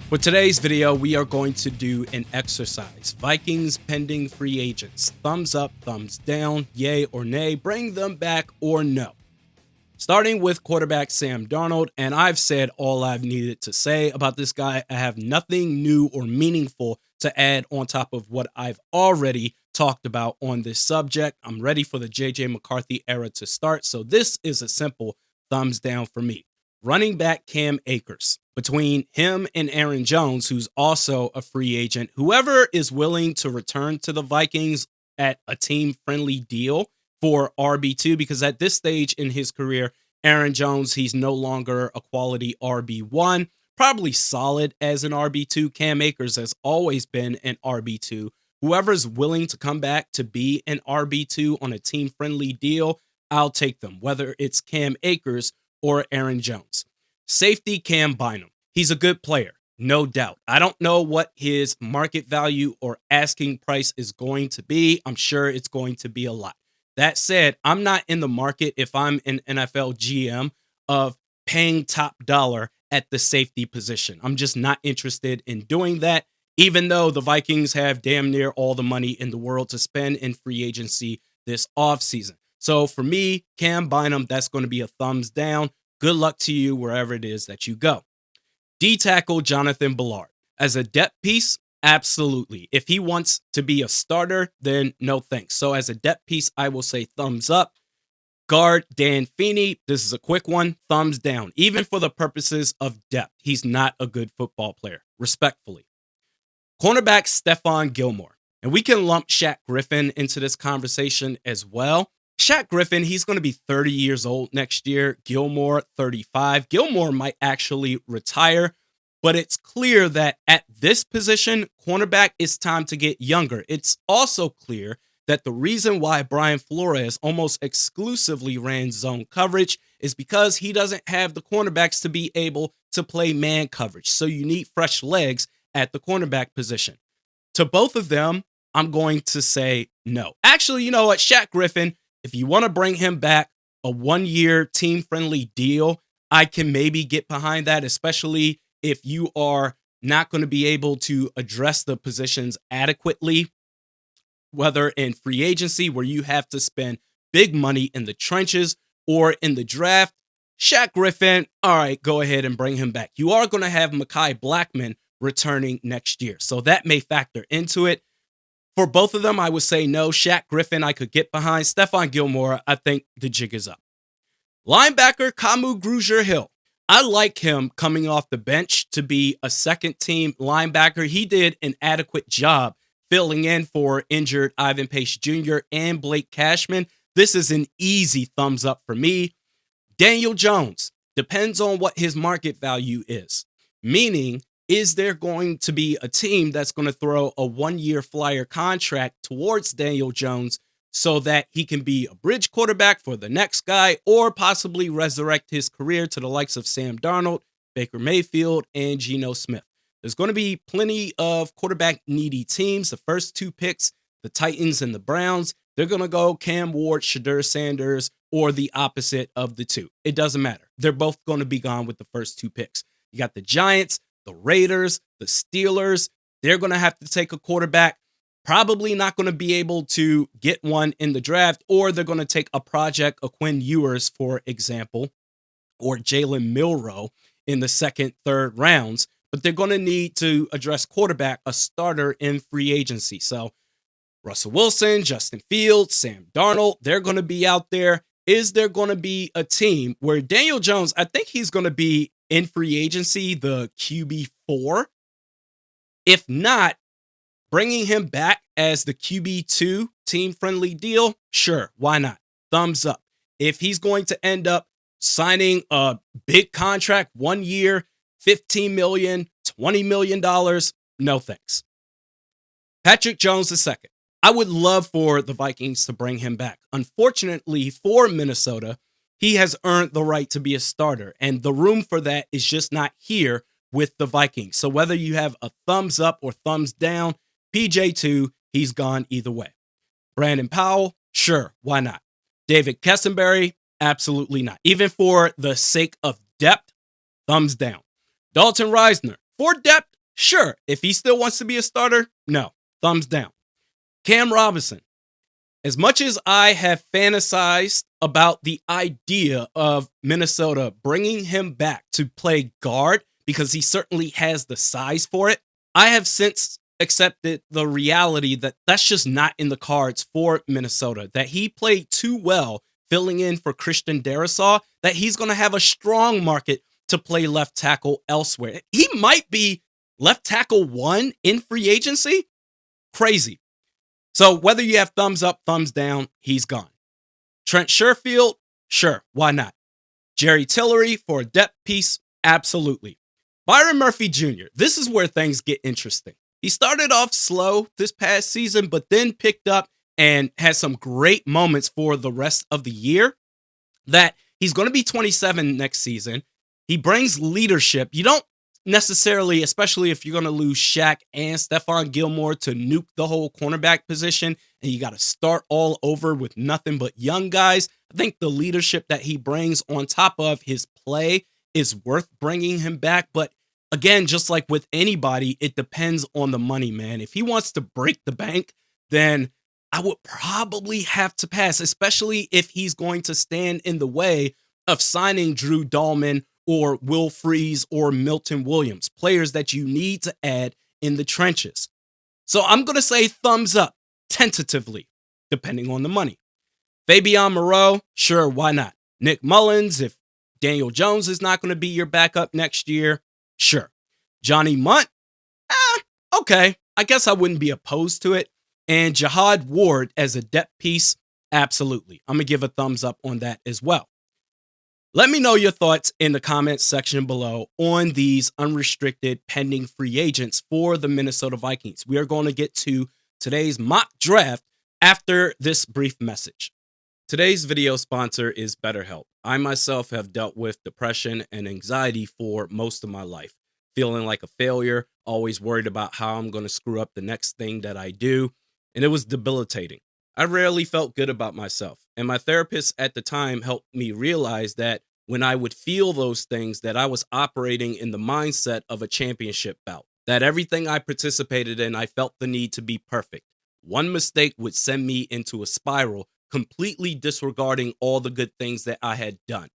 For today's video, we are going to do an exercise. Vikings pending free agents. Thumbs up, thumbs down, yay or nay, bring them back or no. Starting with quarterback Sam Darnold, and I've said all I've needed to say about this guy. I have nothing new or meaningful to add on top of what I've already talked about on this subject. I'm ready for the J.J. McCarthy era to start, so this is a simple thumbs down for me. Running back Cam Akers. Between him and Aaron Jones, who's also a free agent, whoever is willing to return to the Vikings at a team-friendly deal for RB2, because at this stage in his career, Aaron Jones, he's no longer a quality RB1, probably solid as an RB2. Cam Akers has always been an RB2. Whoever's willing to come back to be an RB2 on a team-friendly deal, I'll take them, whether it's Cam Akers or Aaron Jones. Safety Cam Bynum. He's a good player, no doubt. I don't know what his market value or asking price is going to be. I'm sure it's going to be a lot. That said, I'm not in the market, if I'm an NFL GM, of paying top dollar at the safety position. I'm just not interested in doing that, even though the Vikings have damn near all the money in the world to spend in free agency this offseason. So for me, Cam Bynum, that's going to be a thumbs down. Good luck to you wherever it is that you go. D-tackle Jonathan Ballard. As a depth piece, absolutely. If he wants to be a starter, then no thanks. So as a depth piece, I will say thumbs up. Guard Dan Feeney. This is a quick one. Thumbs down. Even for the purposes of depth, he's not a good football player, respectfully. Cornerback Stephon Gilmore. And we can lump Shaq Griffin into this conversation as well. Shaq Griffin, he's going to be 30 years old next year. Gilmore, 35. Gilmore might actually retire, but it's clear that at this position, cornerback, it's time to get younger. It's also clear that the reason why Brian Flores almost exclusively ran zone coverage is because he doesn't have the cornerbacks to be able to play man coverage. So you need fresh legs at the cornerback position. To both of them, I'm going to say no. Actually, you know what? Shaq Griffin, if you want to bring him back, a one-year team-friendly deal, I can maybe get behind that, especially if you are not going to be able to address the positions adequately, whether in free agency where you have to spend big money in the trenches or in the draft. Shaq Griffin, all right, go ahead and bring him back. You are going to have Mekhi Blackmon returning next year, so that may factor into it. For both of them, I would say no. Shaq Griffin, I could get behind. Stephon Gilmore, I think the jig is up. Linebacker Kamu Grugier-Hill. I like him coming off the bench to be a second-team linebacker. He did an adequate job filling in for injured Ivan Pace Jr. and Blake Cashman. This is an easy thumbs up for me. Daniel Jones. Depends on what his market value is. Meaning, is there going to be a team that's going to throw a one-year flyer contract towards Daniel Jones so that he can be a bridge quarterback for the next guy or possibly resurrect his career to the likes of Sam Darnold, Baker Mayfield, and Geno Smith? There's going to be plenty of quarterback-needy teams. The first two picks, the Titans and the Browns, they're going to go Cam Ward, Shadur Sanders, or the opposite of the two. It doesn't matter. They're both going to be gone with the first two picks. You got the Giants, the Raiders, the Steelers. They're going to have to take a quarterback. Probably not going to be able to get one in the draft, or they're going to take a project, a Quinn Ewers, for example, or Jalen Milroe in the second, third rounds. But they're going to need to address quarterback, a starter in free agency. So Russell Wilson, Justin Fields, Sam Darnold, they're going to be out there. Is there going to be a team where Daniel Jones, I think he's going to be in free agency, the QB4? If not, bringing him back as the QB2 team-friendly deal, sure, why not? Thumbs up. If he's going to end up signing a big contract, 1 year, $15 million, $20 million, no thanks. Patrick Jones II. I would love for the Vikings to bring him back. Unfortunately for Minnesota, he has earned the right to be a starter, and the room for that is just not here with the Vikings. So whether you have a thumbs up or thumbs down, PJ2, he's gone either way. Brandon Powell, sure, why not? David Kessenberry, absolutely not. Even for the sake of depth, thumbs down. Dalton Reisner, for depth, Sure. If he still wants to be a starter, no. Thumbs down. Cam Robinson. As much as I have fantasized about the idea of Minnesota bringing him back to play guard because he certainly has the size for it, I have since accepted the reality that that's just not in the cards for Minnesota, that he played too well filling in for Christian Darrisaw, that he's going to have a strong market to play left tackle elsewhere. He might be left tackle 1 in free agency. Crazy. So whether you have thumbs up, thumbs down, he's gone. Trent Sherfield, sure, why not? Jerry Tillery for a depth piece, absolutely. Byron Murphy Jr., this is where things get interesting. He started off slow this past season, but then picked up and had some great moments for the rest of the year. That he's going to be 27 next season. He brings leadership. You don't necessarily, especially if you're going to lose Shaq and Stephon Gilmore to nuke the whole cornerback position, and you got to start all over with nothing but young guys. I think the leadership that he brings on top of his play is worth bringing him back. But again, just like with anybody, it depends on the money, man. If he wants to break the bank, then I would probably have to pass, especially if he's going to stand in the way of signing Drew Dahlman or Will Freeze or Milton Williams, players that you need to add in the trenches. So I'm going to say thumbs up, tentatively, depending on the money. Fabian Moreau, sure, why not? Nick Mullins, if Daniel Jones is not going to be your backup next year, sure. Johnny Munt, okay, I guess I wouldn't be opposed to it. And Jihad Ward as a depth piece, absolutely. I'm going to give a thumbs up on that as well. Let me know your thoughts in the comments section below on these unrestricted pending free agents for the Minnesota Vikings. We are going to get to today's mock draft after this brief message. Today's video sponsor is BetterHelp. I myself have dealt with depression and anxiety for most of my life, feeling like a failure, always worried about how I'm going to screw up the next thing that I do, and it was debilitating. I rarely felt good about myself, and my therapist at the time helped me realize that when I would feel those things, that I was operating in the mindset of a championship bout, that everything I participated in, I felt the need to be perfect. One mistake would send me into a spiral, completely disregarding all the good things that I had done.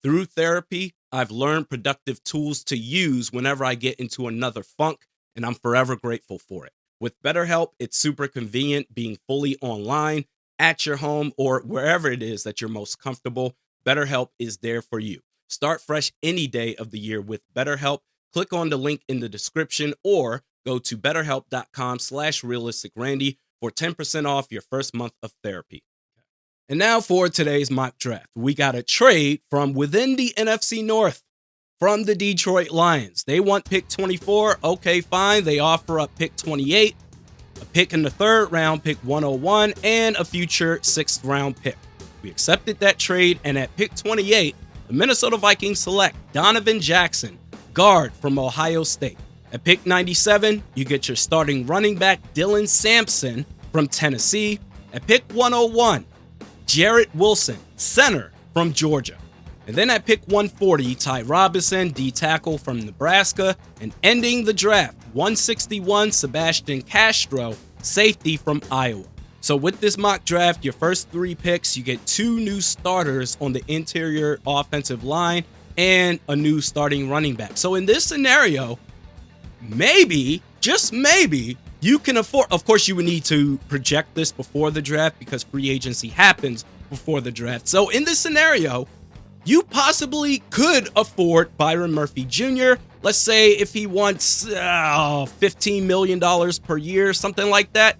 Through therapy, I've learned productive tools to use whenever I get into another funk, and I'm forever grateful for it. With BetterHelp, it's super convenient being fully online, at your home, or wherever it is that you're most comfortable. BetterHelp is there for you. Start fresh any day of the year with BetterHelp. Click on the link in the description or go to betterhelp.com/realisticrandy for 10% off your first month of therapy. And now for today's mock draft. We got a trade from within the NFC North from the Detroit Lions. They want pick 24. Okay, fine. They offer up pick 28, a pick in the 3rd round, pick 101, and a future 6th round pick. We accepted that trade, and at pick 28, the Minnesota Vikings select Donovan Jackson, guard from Ohio State. At pick 97, you get your starting running back Dylan Sampson from Tennessee. At pick 101, Jarrett Wilson, center from Georgia. And then at pick 140, Ty Robinson, D-tackle from Nebraska. And ending the draft, 161, Sebastian Castro, safety from Iowa. So with this mock draft, your first 3 picks, you get 2 new starters on the interior offensive line and a new starting running back. So in this scenario, maybe, just maybe, you can afford, of course, you would need to project this before the draft because free agency happens before the draft. So in this scenario, you possibly could afford Byron Murphy Jr. Let's say if he wants $15 million per year, something like that.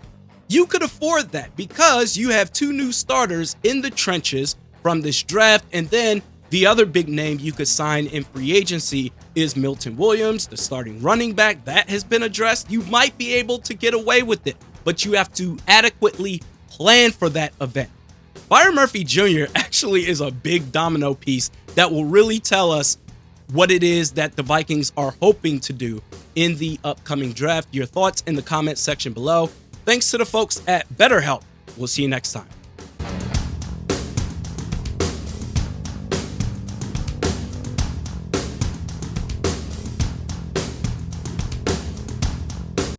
You could afford that because you have 2 new starters in the trenches from this draft. And then the other big name you could sign in free agency is Milton Williams, the starting running back. That has been addressed. You might be able to get away with it, but you have to adequately plan for that event. Byron Murphy Jr. actually is a big domino piece that will really tell us what it is that the Vikings are hoping to do in the upcoming draft. Your thoughts in the comments section below. Thanks to the folks at BetterHelp. We'll see you next time.